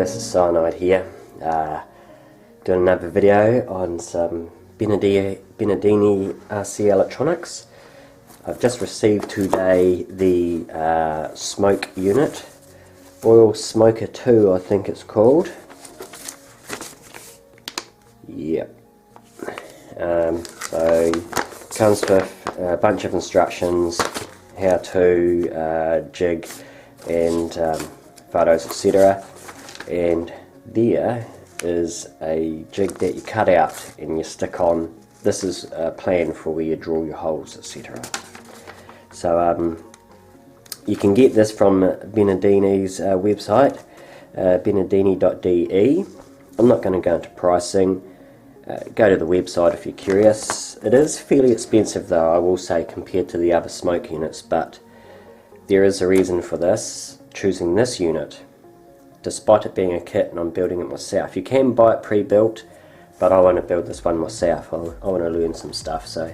this is Cyanide here, doing another video on some Benedini RC electronics. I've just received today the smoke unit, Oil Smoker 2 I think it's called. Yep. So comes with a bunch of instructions, how to jig and photos, etc. And there is a jig that you cut out and you stick on. This is a plan for where you draw your holes, etc. So you can get this from Benedini's website, benedini.de. I'm not going to go into pricing. Go to the website if you're curious. It is fairly expensive though, I will say, compared to the other smoke units, but there is a reason for this, choosing this unit, despite it being a kit and I'm building it myself. You can buy it pre-built, but I want to build this one myself. I want to learn some stuff. So,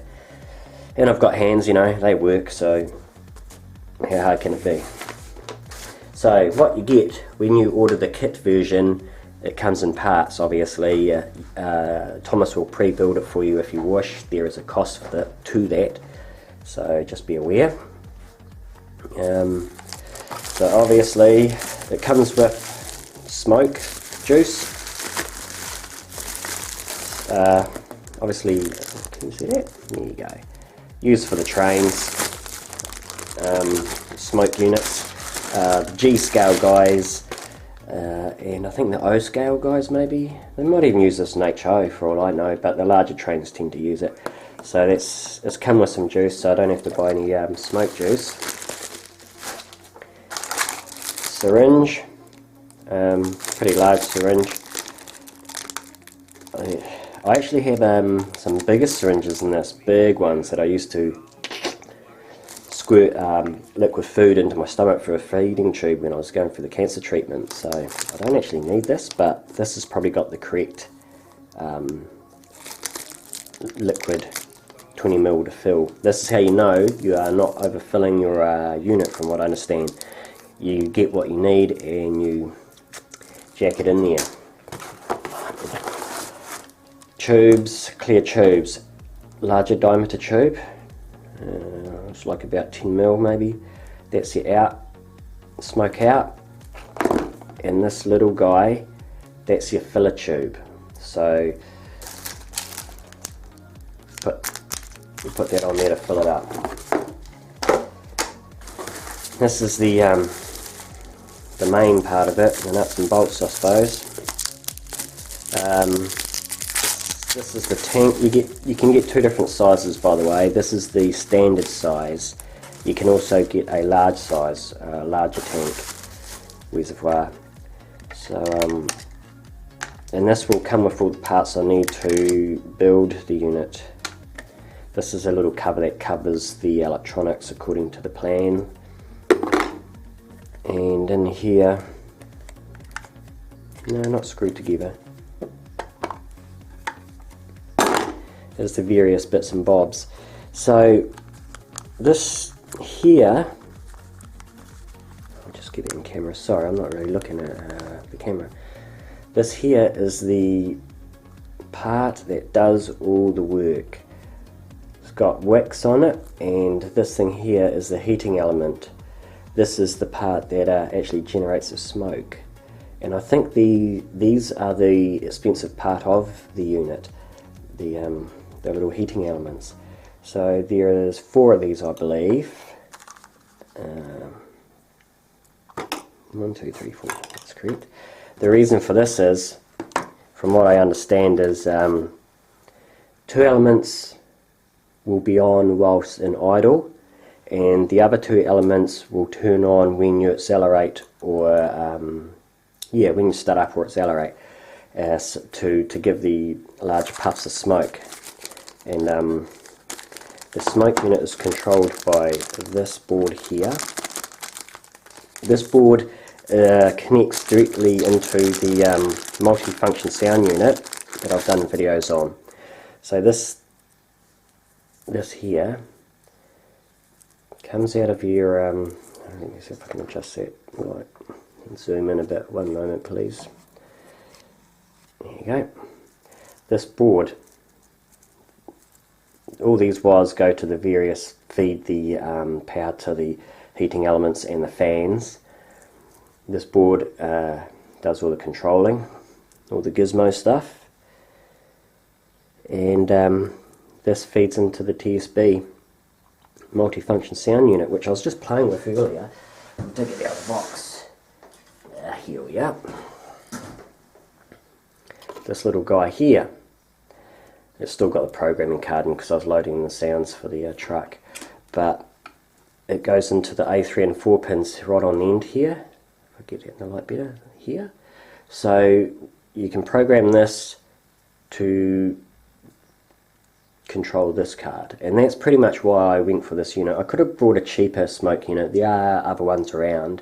and I've got hands, you know, they work, so how hard can it be? So what you get when you order the kit version, it comes in parts, obviously. Thomas will pre-build it for you if you wish. There is a cost to that, so just be aware. So obviously it comes with smoke juice. Obviously, can you see that? There you go. Used for the trains, smoke units, the G scale guys. And I think the O scale guys, maybe they might even use this in HO for all I know, but the larger trains tend to use it. So it's come with some juice, so I don't have to buy any smoke juice. Syringe, pretty large syringe. I actually have some bigger syringes than this, big ones that I used to squirt liquid food into my stomach for a feeding tube when I was going through the cancer treatment. So I don't actually need this, but this has probably got the correct liquid 20 ml to fill. This is how you know you are not overfilling your unit, from what I understand. You get what you need and you jack it in there. Tubes, clear tubes, larger diameter tube. It's like about 10 mil maybe. That's your out, smoke out. And this little guy, that's your filler tube. So put that on there to fill it up. This is the main part of it, the nuts and bolts, I suppose. This is the tank. You can get two different sizes, by the way. This is the standard size. You can also get a large size, larger tank reservoir. So and this will come with all the parts I need to build the unit. This is a little cover that covers the electronics according to the plan. And in here, no, not screwed together, there's the various bits and bobs. So this here, I'll just get it in camera, sorry I'm not really looking at the camera. This here is the part that does all the work. It's got wax on it, and this thing here is the heating element. This is the part that actually generates the smoke, and I think these are the expensive part of the unit, the little heating elements. So there is 4 of these, I believe. 1, 2, 3, 4. That's correct. The reason for this is, from what I understand, is 2 elements will be on whilst in idle, and the other 2 elements will turn on when you accelerate, or when you start up or accelerate, to give the large puffs of smoke. And the smoke unit is controlled by this board here. This board connects directly into the multi-function sound unit that I've done videos on. So this here comes out of your let me see if I can adjust that. Right, zoom in a bit, one moment please. go. This board, all these wires go to the various, feed the power to the heating elements and the fans. This board does all the controlling, all the gizmo stuff, and this feeds into the TSB multifunction sound unit, which I was just playing with earlier. I'll dig it out of the box. Here we are. This little guy here, it's still got the programming card in because I was loading the sounds for the truck, but it goes into the A3 and 4 pins right on the end here. If I get it in the light better, here. So you can program this to control this card, and that's pretty much why I went for this unit. I could have brought a cheaper smoke unit. There are other ones around,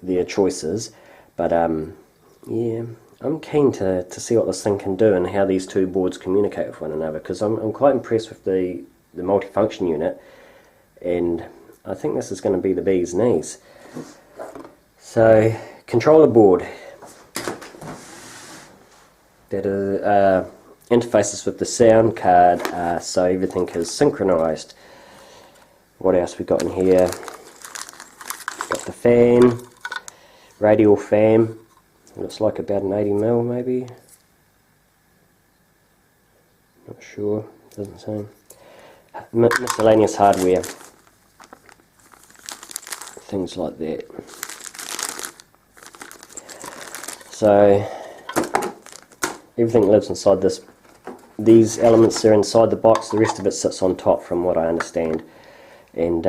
there are choices, but yeah, I'm keen to see what this thing can do and how these two boards communicate with one another, because I'm quite impressed with the multifunction unit, and I think this is going to be the bee's knees. So, controller board that interfaces with the sound card, so everything is synchronized. What else we got in here? Got the fan, radial fan. Looks like about an 80mm maybe. Not sure, doesn't say. Miscellaneous hardware, things like that. So everything lives inside this. These elements are inside the box, the rest of it sits on top from what I understand, and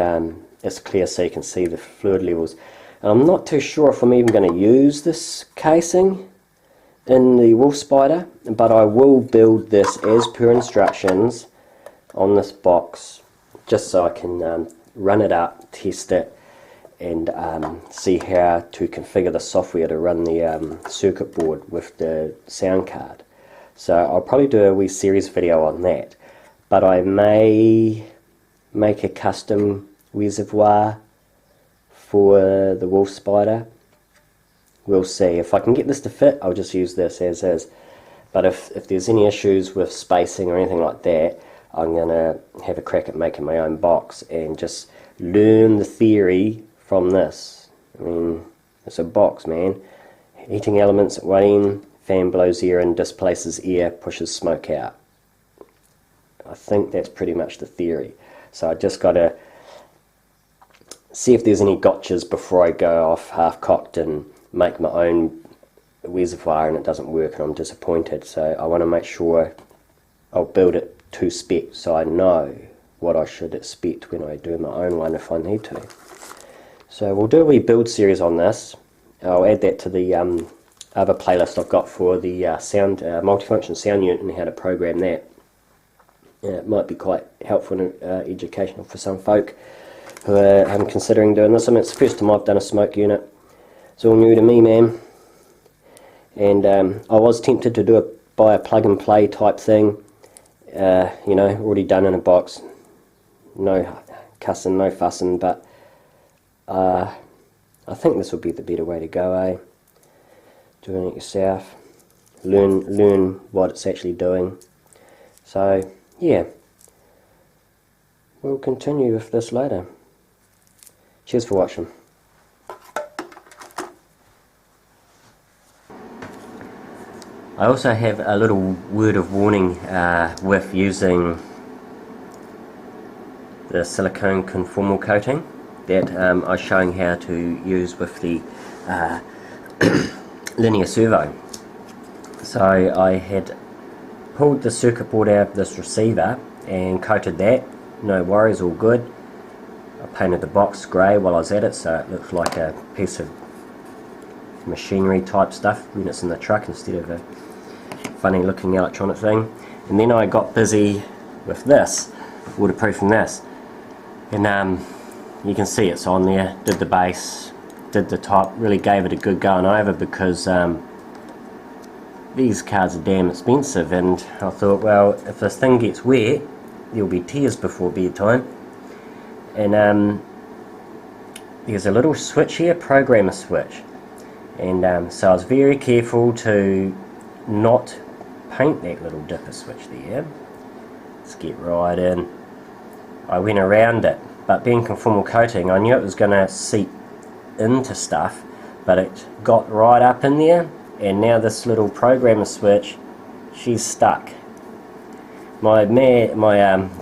it's clear so you can see the fluid levels. I'm not too sure if I'm even going to use this casing in the wolf spider, but I will build this as per instructions on this box, just so I can run it up, test it, and see how to configure the software to run the circuit board with the sound card. So I'll probably do a wee series video on that, but I may make a custom reservoir for the wolf spider. We'll see. If I can get this to fit, I'll just use this as is, but if there's any issues with spacing or anything like that, I'm going to have a crack at making my own box and just learn the theory from this. I mean, it's a box, man. Heating elements at one end, fan blows air in, displaces air, pushes smoke out. I think that's pretty much the theory. So I just got to see if there's any gotchas before I go off half-cocked and make my own reservoir and it doesn't work and I'm disappointed. So I want to make sure I'll build it to spec so I know what I should expect when I do my own one if I need to. So we'll do a wee build series on this. I'll add that to the other playlist I've got for the multifunction sound unit and how to program that. It might be quite helpful and educational for some folk who are considering doing this. I mean, it's the first time I've done a smoke unit. It's all new to me, man. And I was tempted to buy a plug and play type thing, you know, already done in a box. No cussing, no fussing, but I think this would be the better way to go, eh? Doing it yourself, learn what it's actually doing. So yeah, we'll continue with this later. Cheers for watching. I also have a little word of warning with using the silicone conformal coating that I was showing how to use with the linear servo. So I had pulled the circuit board out of this receiver and coated that. No worries, all good. I painted the box grey while I was at it, so it looks like a piece of machinery type stuff when it's in the truck instead of a funny looking electronic thing. And then I got busy with this, waterproofing this, and you can see it's on there. Did the base, did the top, really gave it a good going over because these cards are damn expensive, and I thought, well, if this thing gets wet there'll be tears before bedtime. And there's a little switch here, programmer switch, and so I was very careful to not paint that little dipper switch there. Let's get right in. I went around it, but being conformal coating, I knew it was going to seep into stuff, but it got right up in there, and now this little programmer switch, she's stuck. My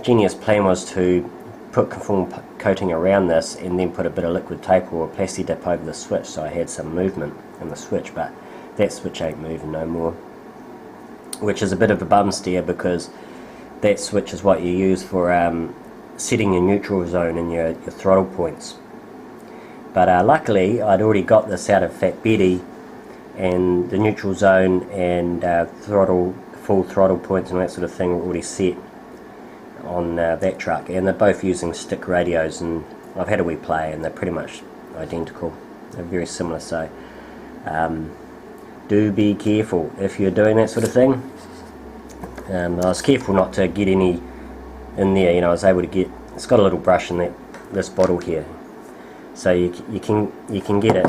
genius plan was to put conformal coating around this and then put a bit of liquid tape or a plasti dip over the switch so I had some movement in the switch, but that switch ain't moving no more, which is a bit of a bum steer, because that switch is what you use for setting your neutral zone and your throttle points. But luckily I'd already got this out of Fat Betty, and the neutral zone and full throttle points and that sort of thing were already set on that truck, and they're both using stick radios, and I've had a wee play and they're pretty much identical. They're very similar, so do be careful if you're doing that sort of thing. I was careful not to get any in there. You know, I was able to get, it's got a little brush in this bottle here, so you can get it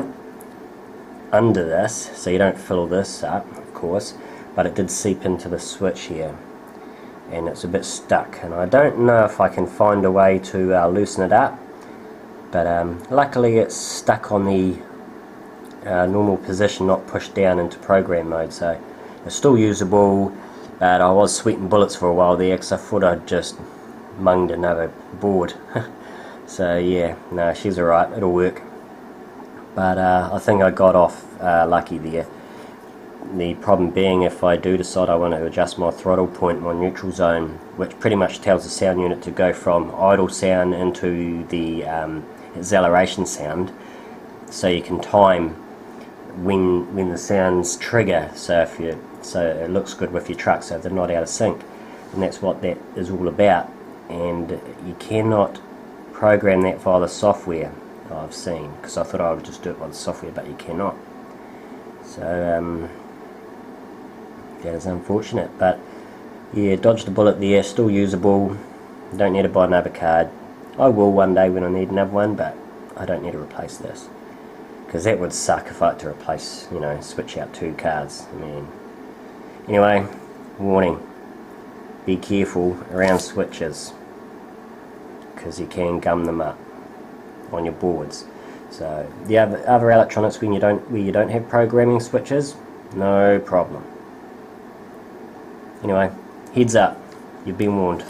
under this, so you don't fill this up, of course, but it did seep into the switch here, and it's a bit stuck, and I don't know if I can find a way to loosen it up, but luckily it's stuck on the normal position, not pushed down into program mode, so it's still usable. But I was sweating bullets for a while there because I thought I'd just munged another board. So yeah, no, she's alright, it'll work. But I think I got off lucky there. The problem being, if I do decide I want to adjust my throttle point, my neutral zone, which pretty much tells the sound unit to go from idle sound into the acceleration sound, so you can time when the sounds trigger, so it looks good with your truck, so they're not out of sync, and that's what that is all about. And you cannot program that via the software, I've seen, because I thought I would just do it by the software, but you cannot. So that is unfortunate, but yeah, dodged a bullet there, still usable. Don't need to buy another card. I will one day when I need another one, but I don't need to replace this, because that would suck if I had to replace, you know, switch out 2 cards. I mean, anyway, warning, be careful around switches, because you can gum them up on your boards. So the other electronics, where you don't have programming switches, no problem. Anyway, heads up, you've been warned.